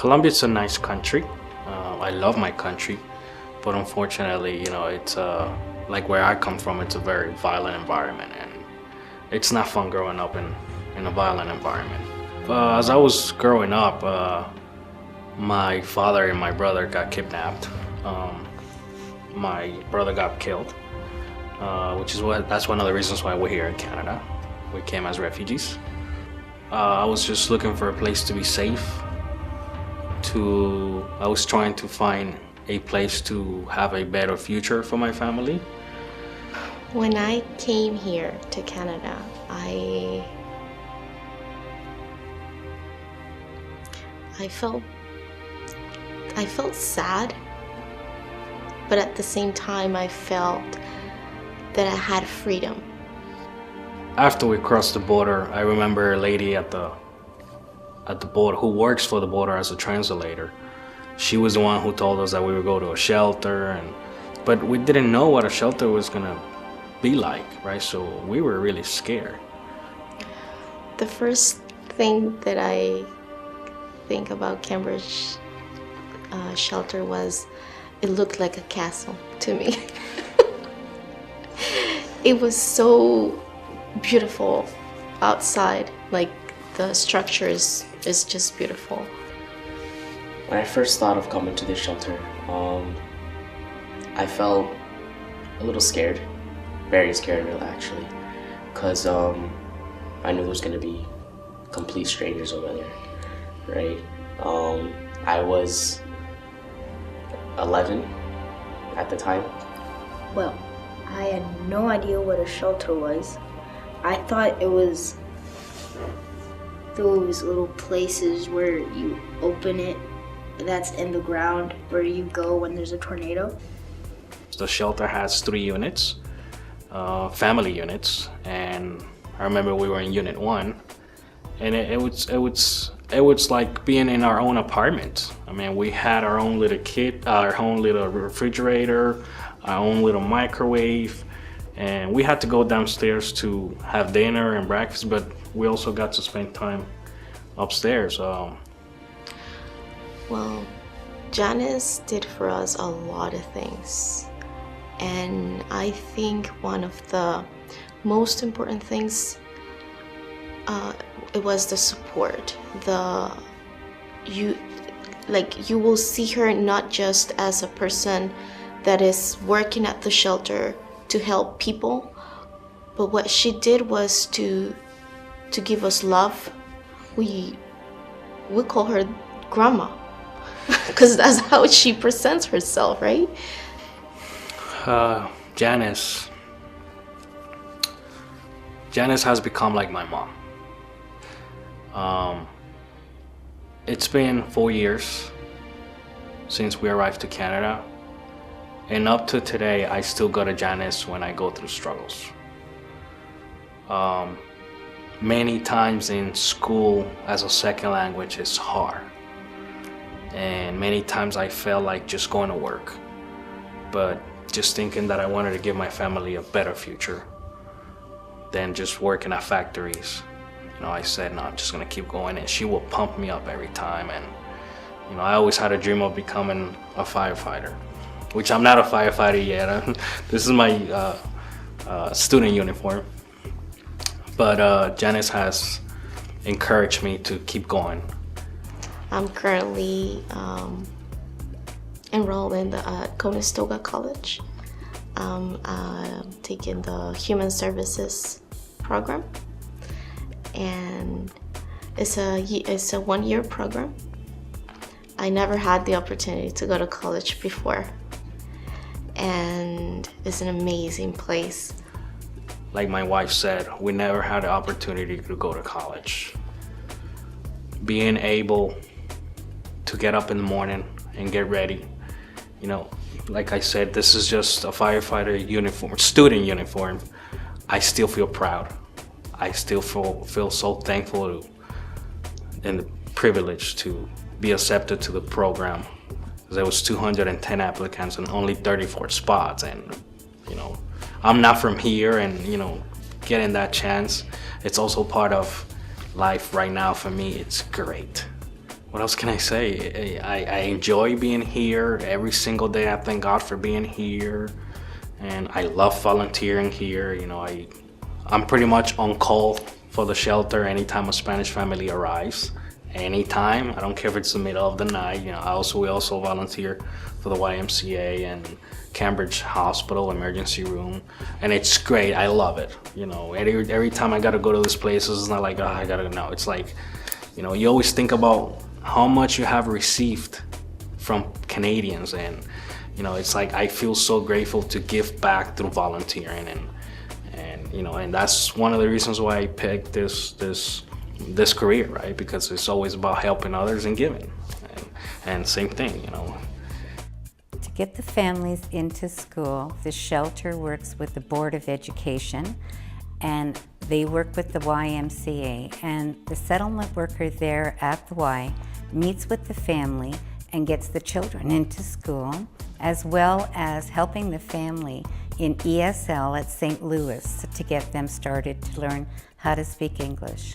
Colombia's a nice country. I love my country, but unfortunately, it's like where I come from. It's a very violent environment, and it's not fun growing up in a violent environment. As I was growing up, my father and my brother got kidnapped. My brother got killed, that's one of the reasons why we're here in Canada. We came as refugees. I was just looking for a place to be safe. I was trying to find a place to have a better future for my family. When I came here to Canada, I felt sad, but at the same time I felt that I had freedom. After we crossed the border, I remember a lady at the border who works for the border as a translator. She was the one who told us that we would go to a shelter, but we didn't know what a shelter was gonna be like, right? So we were really scared. The first thing that I think about Cambridge shelter was it looked like a castle to me. It was so beautiful outside, like the structure is just beautiful. When I first thought of coming to this shelter, I felt a little scared, very scared actually, because I knew there was going to be complete strangers over there, right? I was 11 at the time. Well, I had no idea what a shelter was. I thought it was those little places where you open it, that's in the ground, where you go when there's a tornado. The shelter has 3 units, family units, and I remember we were in Unit 1, and it was like being in our own apartment. I mean, we had our own little refrigerator, our own little microwave, and we had to go downstairs to have dinner and breakfast, but we also got to spend time upstairs. Well, Janice did for us a lot of things, and I think one of the most important things it was the support. You will see her not just as a person that is working at the shelter to help people, but what she did was to give us love. We call her grandma because that's how she presents herself, right? Janice has become like my mom. It's been 4 years since we arrived to Canada, and up to today I still go to Janice when I go through struggles. Many times in school as a second language is hard, and many times I felt like just going to work, but just thinking that I wanted to give my family a better future than just working at factories. I said, no, I'm just gonna keep going, and she will pump me up every time. And I always had a dream of becoming a firefighter, which I'm not a firefighter yet. This is my student uniform, but Janice has encouraged me to keep going. I'm currently enrolled in the Conestoga College. I'm taking the Human Services program, and it's a 1-year program. I never had the opportunity to go to college before, and it's an amazing place. Like my wife said, we never had the opportunity to go to college. Being able to get up in the morning and get ready, like I said, this is just a firefighter uniform, student uniform. I still feel proud. I still feel so thankful and privileged to be accepted to the program. There was 210 applicants and only 34 spots, and I'm not from here, and getting that chance, it's also part of life right now for me. It's great. what else can I say? I enjoy being here every single day. I thank God for being here, and I love volunteering here. You know, I'm pretty much on call for the shelter anytime a Spanish family arrives. Anytime, I don't care if it's the middle of the night. You know, we also volunteer for the YMCA and Cambridge Hospital emergency room, and it's great. I love it. You know, every time I gotta go to these places, it's not like, oh, I gotta know. It's like, you know, you always think about how much you have received from Canadians, and you know, it's like I feel so grateful to give back through volunteering, and you know, and that's one of the reasons why I picked this career, right? Because it's always about helping others and giving, and same thing, you know. To get the families into school, the shelter works with the Board of Education, and they work with the YMCA, and the settlement worker there at the Y meets with the family and gets the children into school, as well as helping the family in ESL at St. Louis to get them started to learn how to speak English.